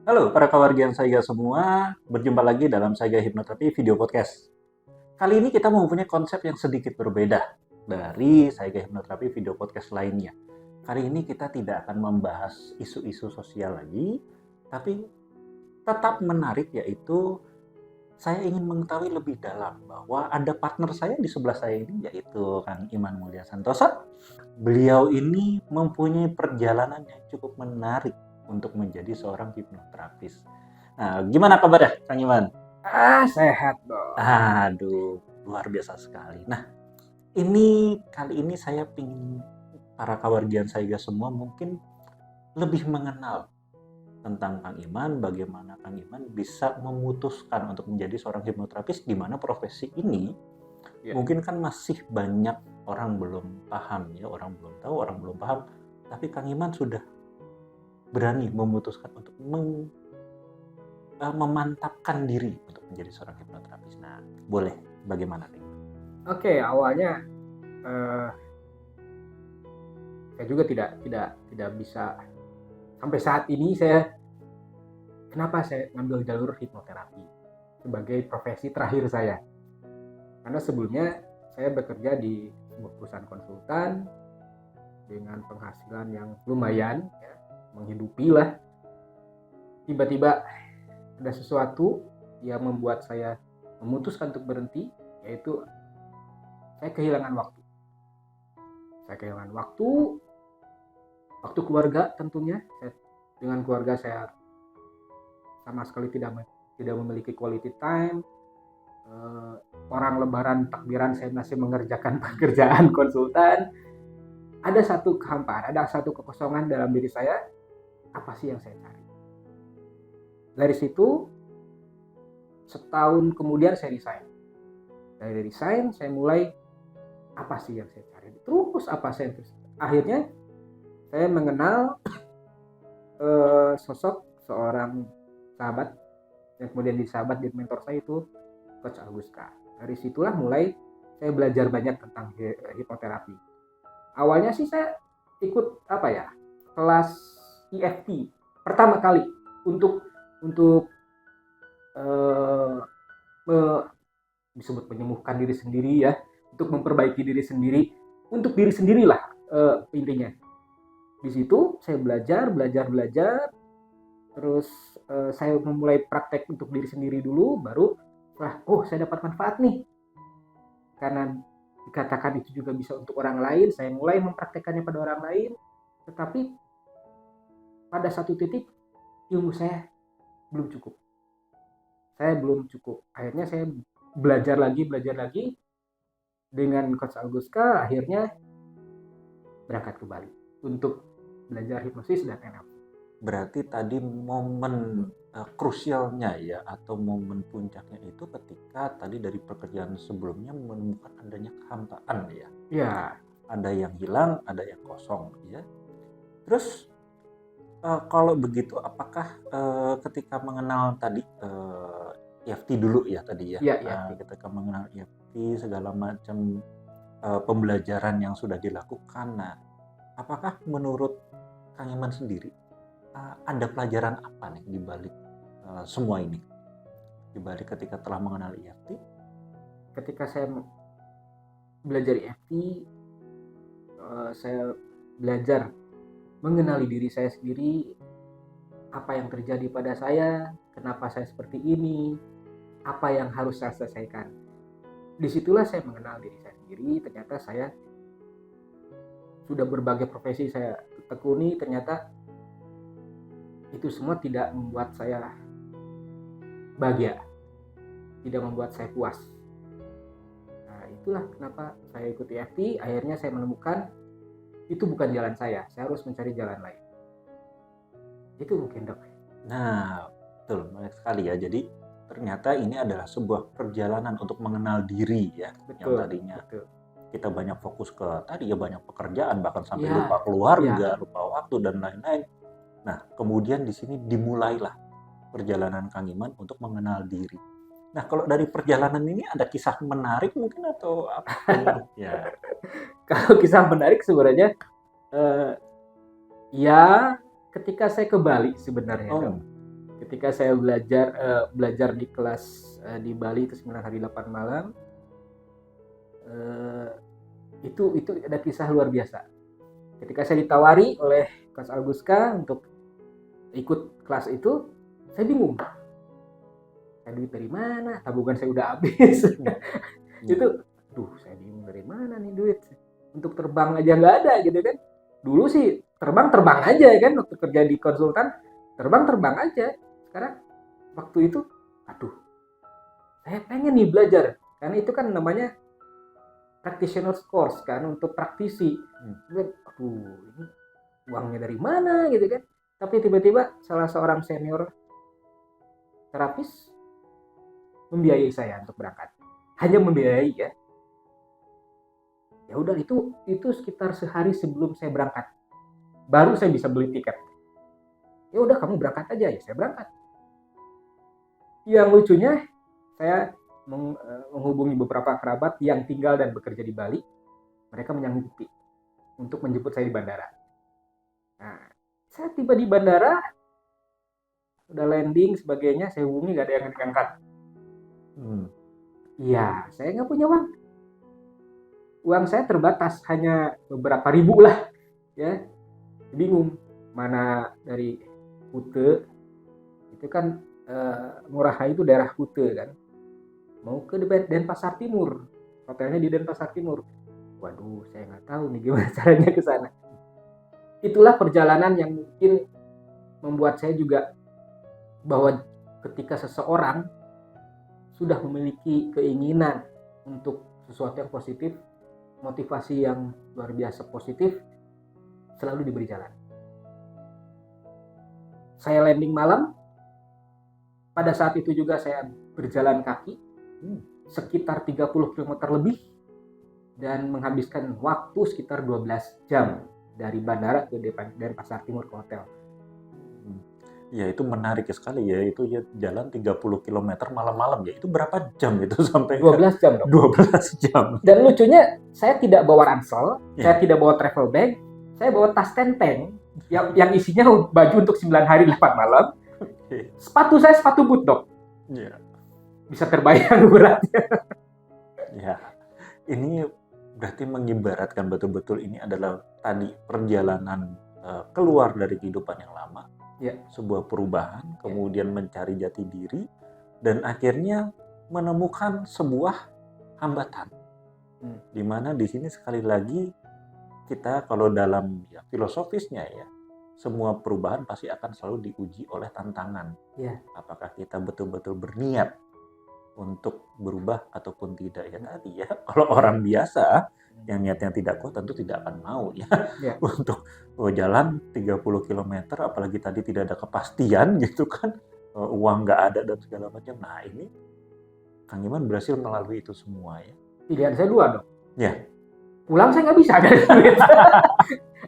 Halo para kawargian Saiga semua, berjumpa lagi dalam Saiga Hipnoterapi Video Podcast. Kali ini kita mempunyai konsep yang sedikit berbeda dari Saiga Hipnoterapi Video Podcast lainnya. Kali ini kita tidak akan membahas isu-isu sosial lagi, tapi tetap menarik, yaitu saya ingin mengetahui lebih dalam bahwa ada partner saya di sebelah saya ini, yaitu Kang Iman Mulia Santosa. Beliau ini mempunyai perjalanan yang cukup menarik untuk menjadi seorang hipnoterapis. Nah, gimana kabarnya, Kang Iman? Sehat dong. Aduh, luar biasa sekali. Nah, ini kali ini saya ingin para kawargian Saiga semua mungkin lebih mengenal tentang Kang Iman, bagaimana Kang Iman bisa memutuskan untuk menjadi seorang hipnoterapis, di mana profesi ini mungkin kan masih banyak orang belum paham ya, orang belum tahu, orang belum paham, tapi Kang Iman sudah berani memutuskan untuk memantapkan diri untuk menjadi seorang hipnoterapis. Nah, boleh bagaimana nih? Oke, awalnya saya juga tidak bisa sampai saat ini kenapa saya ngambil jalur hipnoterapi sebagai profesi terakhir saya. Karena sebelumnya saya bekerja di sebuah perusahaan konsultan dengan penghasilan yang lumayan, ya, menghidupi lah. Tiba-tiba ada sesuatu yang membuat saya memutuskan untuk berhenti, yaitu saya kehilangan waktu. Saya kehilangan waktu keluarga tentunya. Dengan keluarga saya sama sekali tidak memiliki quality time. Orang lebaran takbiran saya masih mengerjakan pekerjaan konsultan. Ada satu kehampaan, ada satu kekosongan dalam diri saya. Apa sih yang saya cari? Dari situ, setahun kemudian saya resign. Dari resign, saya mulai apa sih yang saya cari? Terus apa saya terus? Akhirnya saya mengenal sosok seorang sahabat yang kemudian jadi sahabat dan mentor saya, itu Coach Aguska. Dari situlah mulai saya belajar banyak tentang hipnoterapi. Awalnya sih saya ikut kelas EFT pertama kali untuk disebut menyembuhkan diri sendiri ya, untuk memperbaiki diri sendiri, untuk diri sendirilah intinya. Di situ saya belajar, terus saya memulai praktek untuk diri sendiri dulu, baru saya dapat manfaat nih. Karena dikatakan itu juga bisa untuk orang lain, saya mulai mempraktekkannya pada orang lain. Tetapi pada satu titik ilmu saya belum cukup. Akhirnya saya belajar lagi dengan Coach Aguska. Akhirnya berangkat ke Bali untuk belajar hipnosis dan NLP. Berarti tadi momen krusialnya ya, atau momen puncaknya itu ketika tadi dari pekerjaan sebelumnya menemukan adanya kehampaan ya. Ya. Ada yang hilang, ada yang kosong ya. Terus kalau begitu, apakah ketika mengenal tadi EFT dulu ya tadi ya? Ya. Ketika mengenal EFT, segala macam pembelajaran yang sudah dilakukan, nah, apakah menurut Kang Iman sendiri ada pelajaran apa nih di balik semua ini? Di balik ketika telah mengenal EFT? Ketika saya belajar EFT, saya belajar mengenali diri saya sendiri, apa yang terjadi pada saya, kenapa saya seperti ini, apa yang harus saya selesaikan. Disitulah saya mengenal diri saya sendiri. Ternyata saya sudah berbagai profesi saya tekuni, ternyata itu semua tidak membuat saya bahagia, tidak membuat saya puas. Nah, itulah kenapa saya ikut EFT. Akhirnya saya menemukan itu bukan jalan saya harus mencari jalan lain. Itu mungkin, Dok. Nah, betul, menarik sekali ya. Jadi ternyata ini adalah sebuah perjalanan untuk mengenal diri ya. Betul, yang tadinya betul. Kita banyak fokus ke tadi ya, banyak pekerjaan, bahkan sampai lupa keluarga, lupa waktu dan lain-lain. Nah, kemudian di sini dimulailah perjalanan Kang Iman untuk mengenal diri. Nah, kalau dari perjalanan ini ada kisah menarik mungkin atau apa? Ya. Kalau kisah menarik sebenarnya ya ketika saya ke Bali sebenarnya. ketika saya belajar di kelas di Bali itu 9 hari 8 malam, itu ada kisah luar biasa. Ketika saya ditawari oleh Coach Auguska untuk ikut kelas itu, saya bingung. Saya duit dari mana? Tabungan saya udah habis. Itu, saya bingung dari mana nih duit. Untuk terbang aja nggak ada gitu kan. Dulu sih terbang aja kan, waktu kerja di konsultan, terbang aja. Sekarang waktu itu, saya pengen nih belajar. Karena itu kan namanya practitioner course kan, untuk praktisi. Ini uangnya dari mana gitu kan. Tapi tiba-tiba salah seorang senior terapis membiayai saya untuk berangkat. Hanya membiayai ya. Ya udah, itu sekitar sehari sebelum saya berangkat. Baru saya bisa beli tiket. Ya udah, kamu berangkat aja. Ya saya berangkat. Yang lucunya, saya menghubungi beberapa kerabat yang tinggal dan bekerja di Bali. Mereka menyanggupi untuk menjemput saya di bandara. Nah, saya tiba di bandara, udah landing sebagainya, saya hubungi gak ada yang diangkat. Iya, saya nggak punya uang. Uang saya terbatas, hanya beberapa ribu lah, ya. Bingung mana dari Kute, itu kan Ngurah Rai itu daerah Kute kan, mau ke Denpasar Timur, hotelnya di Denpasar Timur. Waduh, saya nggak tahu nih gimana caranya ke sana. Itulah perjalanan yang mungkin membuat saya juga bahwa ketika seseorang sudah memiliki keinginan untuk sesuatu yang positif, motivasi yang luar biasa positif, selalu diberi jalan. Saya landing malam, pada saat itu juga saya berjalan kaki sekitar 30 km lebih dan menghabiskan waktu sekitar 12 jam dari bandara ke Denpasar Timur ke hotel. Ya, itu menarik sekali ya, itu ya jalan 30 km malam-malam ya. Itu berapa jam itu sampai 12 jam dong. 12 jam. Dan lucunya, saya tidak bawa ransel, saya tidak bawa travel bag, saya bawa tas tenteng yang isinya baju untuk 9 hari 8 malam. Sepatu saya sepatu boot, Dok. Ya. Bisa terbayang beratnya. Ya. Ini berarti mengibaratkan betul-betul ini adalah tadi perjalanan keluar dari kehidupan yang lama. Ya. Sebuah perubahan, kemudian mencari jati diri, dan akhirnya menemukan sebuah hambatan. Di mana di sini sekali lagi kita kalau dalam filosofisnya ya, semua perubahan pasti akan selalu diuji oleh tantangan. Ya. Apakah kita betul-betul berniat untuk berubah ataupun tidak ya tadi ya. Kalau orang biasa yang niatnya tidak kuat tentu tidak akan mau ya. Untuk jalan 30 km, apalagi tadi tidak ada kepastian gitu kan, uang nggak ada dan segala macam. Nah ini Kang Iman berhasil melalui itu semua ya. Pilihan saya dua, Dok. Ya. Pulang saya nggak bisa kan.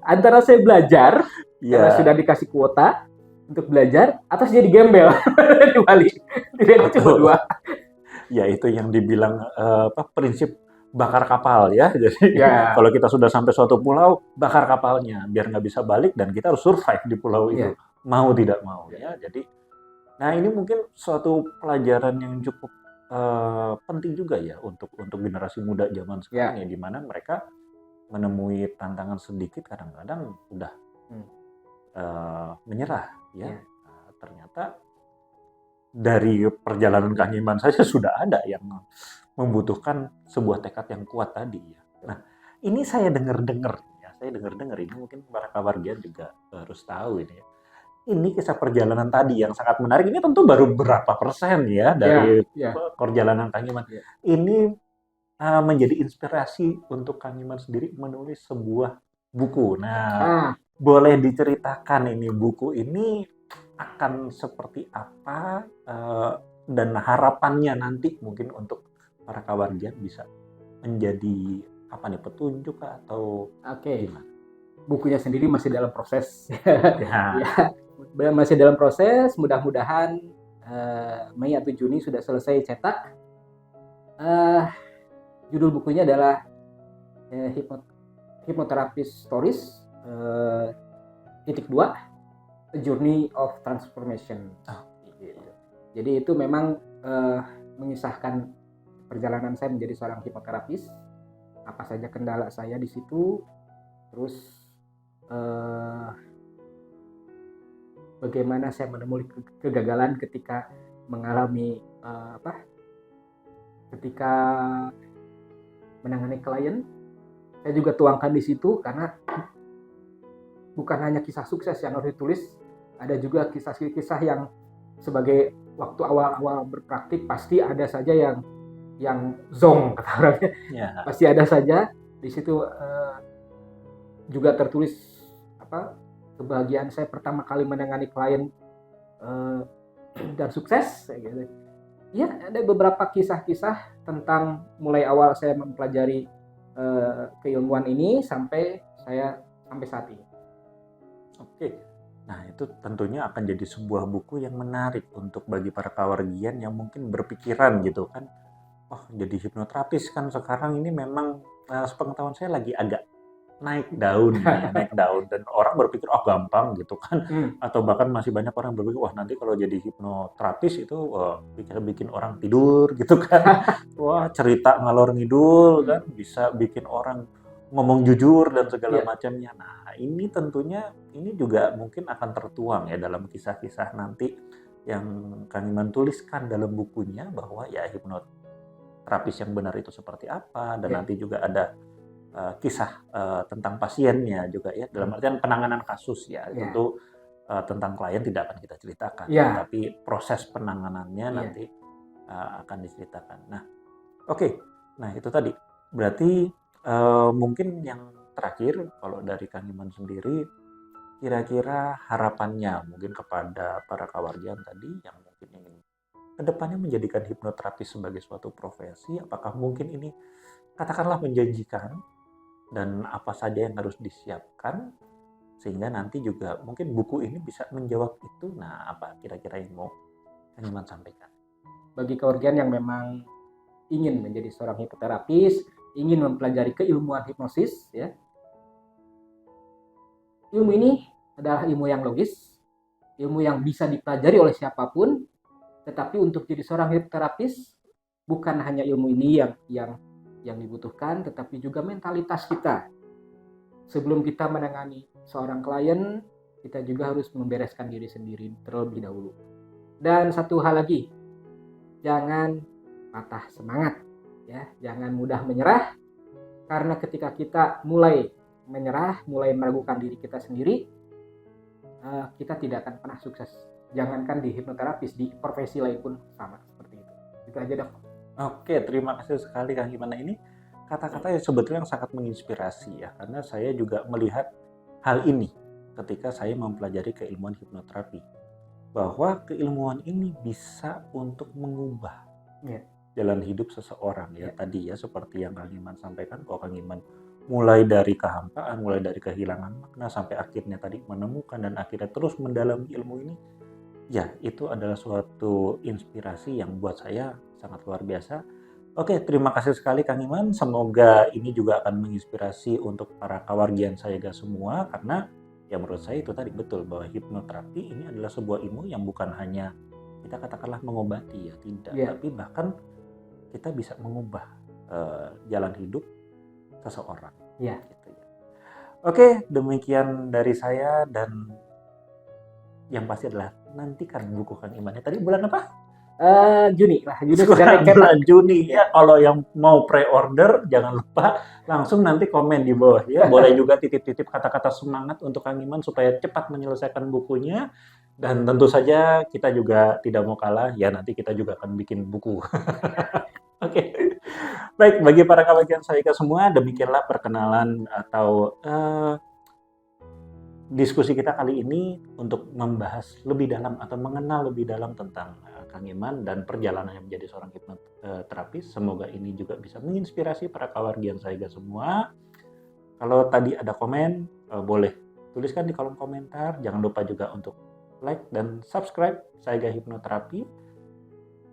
Antara saya belajar karena sudah dikasih kuota untuk belajar, atau saya jadi gembel di Bali. Tidak cuma dua. Ya itu yang dibilang prinsip bakar kapal ya. Jadi kalau kita sudah sampai suatu pulau, bakar kapalnya biar nggak bisa balik dan kita harus survive di pulau itu, mau tidak mau ya. Jadi, nah ini mungkin suatu pelajaran yang cukup penting juga ya untuk generasi muda zaman sekarang ya, di mana mereka menemui tantangan sedikit kadang-kadang udah menyerah ya. Ternyata dari perjalanan Kang Iman saja sudah ada yang membutuhkan sebuah tekad yang kuat tadi ya. Nah, ini saya dengar-dengar ini mungkin para kawargian juga harus tahu ini ya. Ini kisah perjalanan tadi yang sangat menarik. Ini tentu baru berapa persen ya dari perjalanan Kang Iman. Ini menjadi inspirasi untuk Kang Iman sendiri menulis sebuah buku. Nah, boleh diceritakan ini buku ini akan seperti apa dan harapannya nanti mungkin untuk para kawargian bisa menjadi apa nih, petunjuk atau gimana? Bukunya sendiri masih dalam proses. Masih dalam proses. Mudah-mudahan Mei atau Juni sudah selesai cetak. Judul bukunya adalah Hypnotherapist Stories _2 A Journey of Transformation. Jadi itu memang mengisahkan perjalanan saya menjadi seorang hipnoterapis, apa saja kendala saya di situ, terus bagaimana saya menemui kegagalan ketika mengalami ketika menangani klien. Saya juga tuangkan di situ karena bukan hanya kisah sukses yang harus ditulis, ada juga kisah-kisah yang sebagai waktu awal-awal berpraktik pasti ada saja yang zong kata orangnya. Pasti ada saja di situ. Juga tertulis kebahagiaan saya pertama kali menangani klien dan sukses gitu. Ya, ada beberapa kisah-kisah tentang mulai awal saya mempelajari keilmuan ini sampai saat ini. Oke. Nah, itu tentunya akan jadi sebuah buku yang menarik untuk bagi para kawargian yang mungkin berpikiran gitu kan. Oh, jadi hipnoterapis kan sekarang ini memang sepengetahuan saya lagi agak naik daun dan orang berpikir gampang gitu kan. Atau bahkan masih banyak orang berpikir wah nanti kalau jadi hipnoterapis itu bisa bikin orang tidur gitu kan. Wah, cerita ngalor ngidul kan, bisa bikin orang ngomong jujur dan segala macamnya. Nah, ini tentunya ini juga mungkin akan tertuang ya dalam kisah-kisah nanti yang Kang Iman tuliskan dalam bukunya, bahwa ya hipnoterapis yang benar itu seperti apa, dan nanti juga ada kisah tentang pasiennya juga ya, dalam artian penanganan kasus ya. Tentu tentang klien tidak akan kita ceritakan, tapi proses penanganannya nanti akan diceritakan. Nah, oke. Nah, itu tadi. Berarti mungkin yang terakhir kalau dari Kang Iman sendiri, kira-kira harapannya mungkin kepada para kawargian tadi yang mungkin ingin kedepannya menjadikan hipnoterapi sebagai suatu profesi, apakah mungkin ini katakanlah menjanjikan, dan apa saja yang harus disiapkan sehingga nanti juga mungkin buku ini bisa menjawab itu. Nah, apa kira-kira yang mau Kang Iman sampaikan bagi kawargian yang memang ingin menjadi seorang hipnoterapis, ingin mempelajari keilmuan hipnosis ya. Ilmu ini adalah ilmu yang logis, ilmu yang bisa dipelajari oleh siapapun, tetapi untuk jadi seorang hipnoterapis bukan hanya ilmu ini yang dibutuhkan, tetapi juga mentalitas kita. Sebelum kita menangani seorang klien, kita juga harus membereskan diri sendiri terlebih dahulu. Dan satu hal lagi, jangan patah semangat ya, jangan mudah menyerah, karena ketika kita mulai menyerah, mulai meragukan diri kita sendiri, kita tidak akan pernah sukses. Jangankan di hipnoterapis, di profesi lain pun sama seperti itu. Itu aja, Dok. Oke, terima kasih sekali Kang Iman. Ini kata-kata yang sebetulnya sangat menginspirasi ya, karena saya juga melihat hal ini ketika saya mempelajari keilmuan hipnoterapi, bahwa keilmuan ini bisa untuk mengubah jalan hidup seseorang ya. Tadi ya seperti yang Kang Iman sampaikan, bahwa Kang Iman mulai dari kehampaan, mulai dari kehilangan makna, sampai akhirnya tadi menemukan dan akhirnya terus mendalami ilmu ini. Ya, itu adalah suatu inspirasi yang buat saya sangat luar biasa. Oke, terima kasih sekali Kang Iman. Semoga ini juga akan menginspirasi untuk para kawargian saya semua, karena ya menurut saya itu tadi betul bahwa hipnoterapi ini adalah sebuah ilmu yang bukan hanya kita katakanlah mengobati ya, tidak, tapi bahkan kita bisa mengubah jalan hidup seseorang. Gitu ya. Oke, demikian dari saya, dan yang pasti adalah nantikan buku Kang Iman. Tadi bulan apa? Juni lah. Bulan Juni ya. Kalau yang mau pre-order jangan lupa langsung nanti komen di bawah ya. Boleh juga titip-titip kata-kata semangat untuk Kang Iman supaya cepat menyelesaikan bukunya. Dan tentu saja kita juga tidak mau kalah ya, nanti kita juga akan bikin buku. Oke. Baik, bagi para kawan saya semua, demikianlah perkenalan atau diskusi kita kali ini untuk membahas lebih dalam atau mengenal lebih dalam tentang Kang Iman dan perjalanannya menjadi seorang hipnoterapis. Semoga ini juga bisa menginspirasi para kawargian saya semua. Kalau tadi ada komen, boleh tuliskan di kolom komentar. Jangan lupa juga untuk like dan subscribe Saiga Hipnoterapi.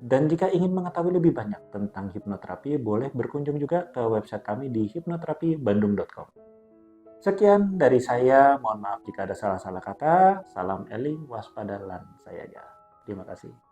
Dan jika ingin mengetahui lebih banyak tentang hipnoterapi, boleh berkunjung juga ke website kami di hipnoterapibandung.com. Sekian dari saya, mohon maaf jika ada salah-salah kata. Salam eling, waspada, lan sayaga. Terima kasih.